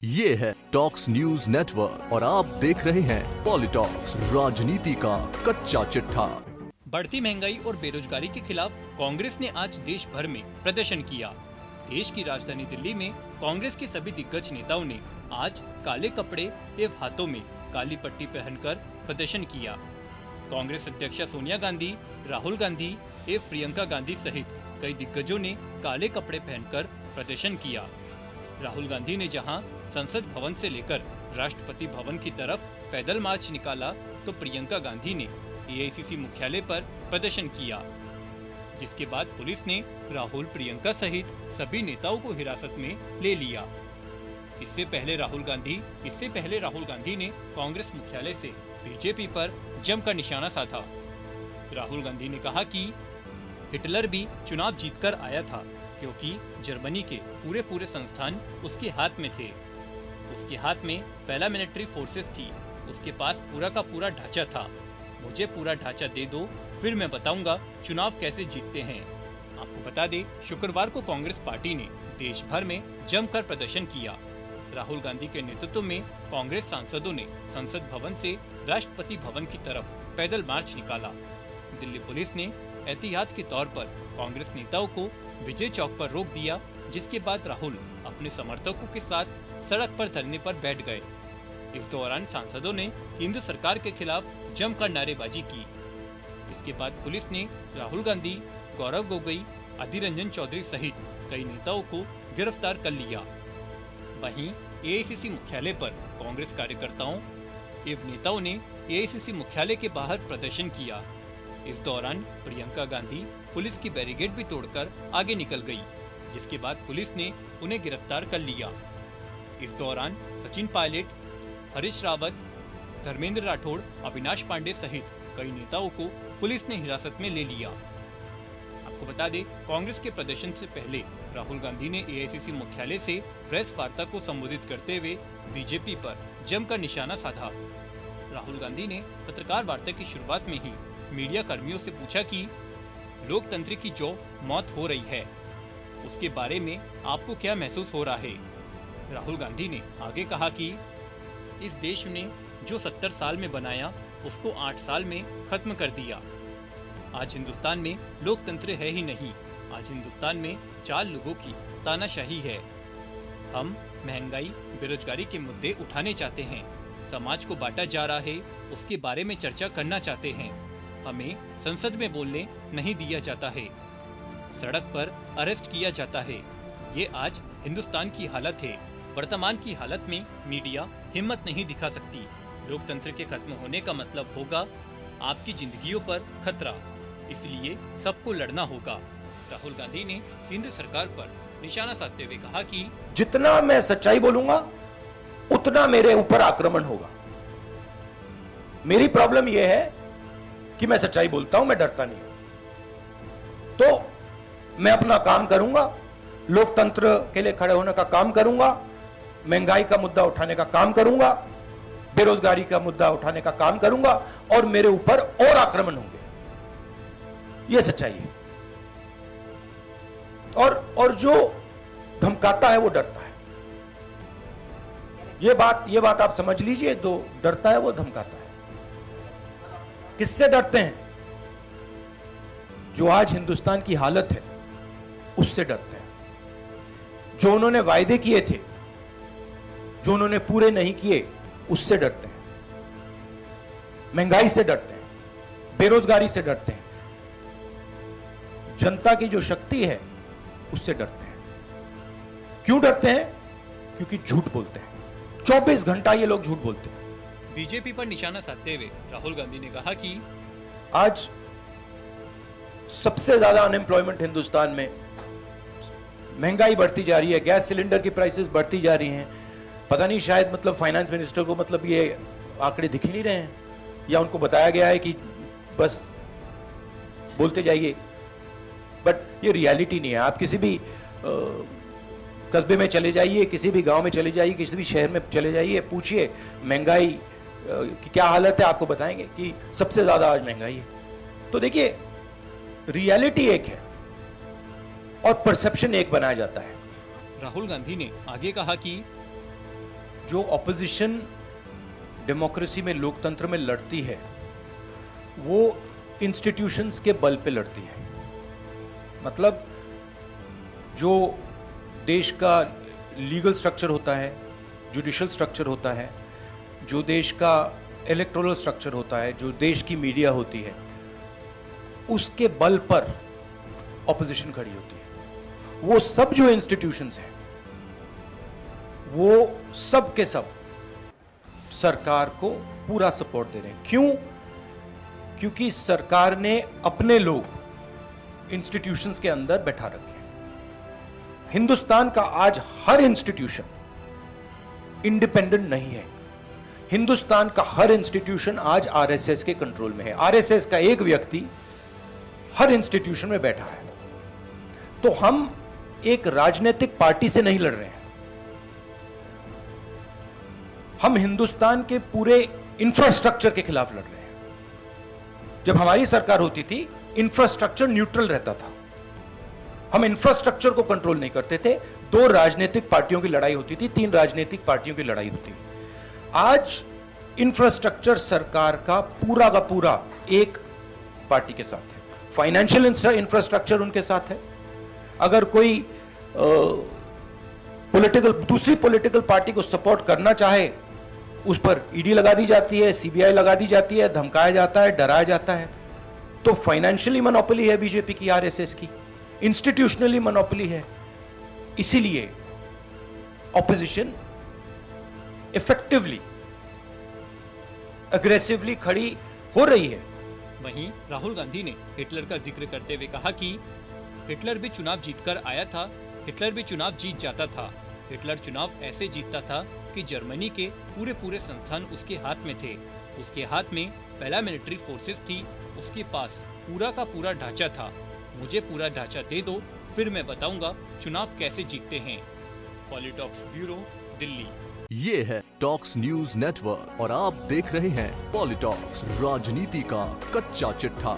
ये है talks news network और आप देख रहे हैं पॉलिटॉक्स, राजनीति का कच्चा चिट्ठा। बढ़ती महंगाई और बेरोजगारी के खिलाफ कांग्रेस ने आज देश भर में प्रदर्शन किया। देश की राजधानी दिल्ली में कांग्रेस के सभी दिग्गज नेताओं ने आज काले कपड़े एवं हाथों में काली पट्टी पहनकर प्रदर्शन किया। कांग्रेस अध्यक्षा सोनिया गांधी, राहुल गांधी एवं प्रियंका गांधी सहित कई दिग्गजों ने काले कपड़े पहनकर प्रदर्शन किया। राहुल गांधी ने जहां संसद भवन से लेकर राष्ट्रपति भवन की तरफ पैदल मार्च निकाला, तो प्रियंका गांधी ने एआईसीसी मुख्यालय पर प्रदर्शन किया, जिसके बाद पुलिस ने राहुल, प्रियंका सहित सभी नेताओं को हिरासत में ले लिया। इससे पहले राहुल गांधी ने कांग्रेस मुख्यालय से बीजेपी पर जमकर निशाना साधा। राहुल गांधी ने कहा कि हिटलर भी चुनाव जीतकर आया था, क्योंकि जर्मनी के पूरे संस्थान उसके हाथ में थे। उसके हाथ में पहला मिलिट्री फोर्सेस थी, उसके पास पूरा का पूरा ढांचा था। मुझे पूरा ढांचा दे दो, फिर मैं बताऊंगा चुनाव कैसे जीतते हैं। आपको बता दें, शुक्रवार को कांग्रेस पार्टी ने देश भर में जमकर प्रदर्शन किया। राहुल गांधी के नेतृत्व में कांग्रेस सांसदों ने संसद भवन से राष्ट्रपति भवन की तरफ पैदल मार्च निकाला। दिल्ली पुलिस ने एहतियात के तौर पर कांग्रेस नेताओं को विजय चौक पर रोक दिया, जिसके बाद राहुल अपने समर्थकों के साथ सड़क पर धरने पर बैठ गए। इस दौरान सांसदों ने केंद्र सरकार के खिलाफ जमकर नारेबाजी की। इसके बाद पुलिस ने राहुल गांधी, गौरव गोगोई, अधीर रंजन चौधरी सहित कई नेताओं को गिरफ्तार कर लिया। वहीं एआईसीसी मुख्यालय पर कांग्रेस कार्यकर्ताओं एवं नेताओं ने एआईसीसी मुख्यालय के बाहर प्रदर्शन किया। इस दौरान प्रियंका गांधी पुलिस की बैरिकेड भी तोड़कर आगे निकल गई, जिसके बाद पुलिस ने उन्हें गिरफ्तार कर लिया। इस दौरान सचिन पायलट, हरीश रावत, धर्मेंद्र राठौड़, अविनाश पांडे सहित कई नेताओं को पुलिस ने हिरासत में ले लिया। आपको बता दें, कांग्रेस के प्रदर्शन से पहले राहुल गांधी ने एआईसीसी मुख्यालय से प्रेस वार्ता को संबोधित करते हुए बीजेपी पर जमकर निशाना साधा। राहुल गांधी ने पत्रकार वार्ता की शुरुआत में ही मीडिया कर्मियों से पूछा कि लोकतंत्र की जो मौत हो रही है, उसके बारे में आपको क्या महसूस हो रहा है। राहुल गांधी ने आगे कहा कि इस देश ने जो 70 साल में बनाया, उसको 8 साल में खत्म कर दिया। आज हिंदुस्तान में लोकतंत्र है ही नहीं, आज हिंदुस्तान में 4 लोगों की तानाशाही है। हम महंगाई, बेरोजगारी के मुद्दे उठाने चाहते हैं, समाज को बांटा जा रहा है, उसके बारे में चर्चा करना चाहते हैं। हमें संसद में बोलने नहीं दिया जाता है, सड़क पर अरेस्ट किया जाता है। ये आज हिंदुस्तान की हालत है। वर्तमान की हालत में मीडिया हिम्मत नहीं दिखा सकती। लोकतंत्र के खत्म होने का मतलब होगा आपकी जिंदगियों पर खतरा, इसलिए सबको लड़ना होगा। राहुल गांधी ने केंद्र सरकार पर निशाना साधते हुए कहा कि जितना मैं सच्चाई बोलूंगा, उतना मेरे ऊपर आक्रमण होगा। मेरी प्रॉब्लम यह है कि मैं सच्चाई बोलता हूं, मैं डरता नहीं हूं। तो मैं अपना काम करूंगा, लोकतंत्र के लिए खड़े होने का काम करूंगा, महंगाई का मुद्दा उठाने का काम करूंगा, बेरोजगारी का मुद्दा उठाने का काम करूंगा, और मेरे ऊपर और आक्रमण होंगे। यह सच्चाई है। और जो धमकाता है वो डरता है। यह बात आप समझ लीजिए, जो डरता है वो धमकाता है। किससे डरते हैं? जो आज हिंदुस्तान की हालत है, उससे डरते हैं। जो उन्होंने वायदे किए थे, जो उन्होंने पूरे नहीं किए, उससे डरते हैं। महंगाई से डरते हैं, बेरोजगारी से डरते हैं, जनता की जो शक्ति है उससे डरते हैं। क्यों डरते हैं? क्योंकि झूठ बोलते हैं। 24 घंटा ये लोग झूठ बोलते हैं। बीजेपी पर निशाना साधते हुए राहुल गांधी ने कहा कि आज सबसे ज्यादा अनएम्प्लॉयमेंट हिंदुस्तान में, महंगाई बढ़ती जा रही है, गैस सिलेंडर की प्राइसेस बढ़ती जा रही हैं। पता नहीं, शायद मतलब फाइनेंस मिनिस्टर को मतलब ये आंकड़े दिख ही नहीं रहे हैं, या उनको बताया गया है कि बस बोलते जाइए। बट ये रियलिटी नहीं है। आप किसी भी कस्बे में चले जाइए, किसी भी गांव में चले जाइए, किसी भी शहर में चले जाइए, पूछिए महंगाई की क्या हालत है, आपको बताएंगे कि सबसे ज्यादा आज महंगाई है। तो देखिए, रियलिटी एक है और परसेप्शन एक बनाया जाता है। राहुल गांधी ने आगे कहा कि जो ऑपोजिशन डेमोक्रेसी में, लोकतंत्र में लड़ती है, वो इंस्टीट्यूशंस के बल पे लड़ती है। मतलब जो देश का लीगल स्ट्रक्चर होता है, जुडिशियल स्ट्रक्चर होता है, जो देश का इलेक्टोरल स्ट्रक्चर होता है, जो देश की मीडिया होती है, उसके बल पर ऑपोजिशन खड़ी होती है। वो सब जो इंस्टीट्यूशंस हैं, वो सब के सब सरकार को पूरा सपोर्ट दे रहे हैं। क्यों? क्योंकि सरकार ने अपने लोग इंस्टीट्यूशंस के अंदर बैठा रखे हैं। हिंदुस्तान का आज हर इंस्टीट्यूशन इंडिपेंडेंट नहीं है। हिंदुस्तान का हर इंस्टीट्यूशन आज आरएसएस के कंट्रोल में है। आरएसएस का एक व्यक्ति हर इंस्टीट्यूशन में बैठा है। तो हम एक राजनीतिक पार्टी से नहीं लड़ रहे हैं, हम हिंदुस्तान के पूरे इंफ्रास्ट्रक्चर के खिलाफ लड़ रहे हैं। जब हमारी सरकार होती थी, इंफ्रास्ट्रक्चर न्यूट्रल रहता था, हम इंफ्रास्ट्रक्चर को कंट्रोल नहीं करते थे। 2 राजनीतिक पार्टियों की लड़ाई होती थी, 3 राजनीतिक पार्टियों की लड़ाई होती थी। आज इंफ्रास्ट्रक्चर सरकार का पूरा एक पार्टी के साथ है। फाइनेंशियल इंफ्रास्ट्रक्चर उनके साथ है। अगर कोई दूसरी पॉलिटिकल पार्टी को सपोर्ट करना चाहे, उस पर ईडी लगा दी जाती है, सीबीआई लगा दी जाती है, धमकाया जाता है, डराया जाता है। तो फाइनेंशियली मोनोपोली है बीजेपी की, आरएसएस की, इंस्टीट्यूशनली मोनोपोली है। इसीलिए ऑपोजिशन इफेक्टिवली, अग्रेसिवली खड़ी हो रही है। वहीं राहुल गांधी ने हिटलर का जिक्र करते हुए कहा कि हिटलर भी चुनाव जीतकर आया था, हिटलर भी चुनाव जीत जाता था। हिटलर चुनाव ऐसे जीतता था कि जर्मनी के पूरे संस्थान उसके हाथ में थे। उसके हाथ में पहला मिलिट्री फोर्सेस थी, उसके पास पूरा का पूरा ढांचा था। मुझे पूरा ढांचा दे दो, फिर मैं बताऊंगा चुनाव कैसे जीतते हैं। पॉलिटॉक्स ब्यूरो, दिल्ली। ये है टॉक्स न्यूज नेटवर्क और आप देख रहे हैं पॉलिटॉक्स, राजनीति का कच्चा चिट्ठा।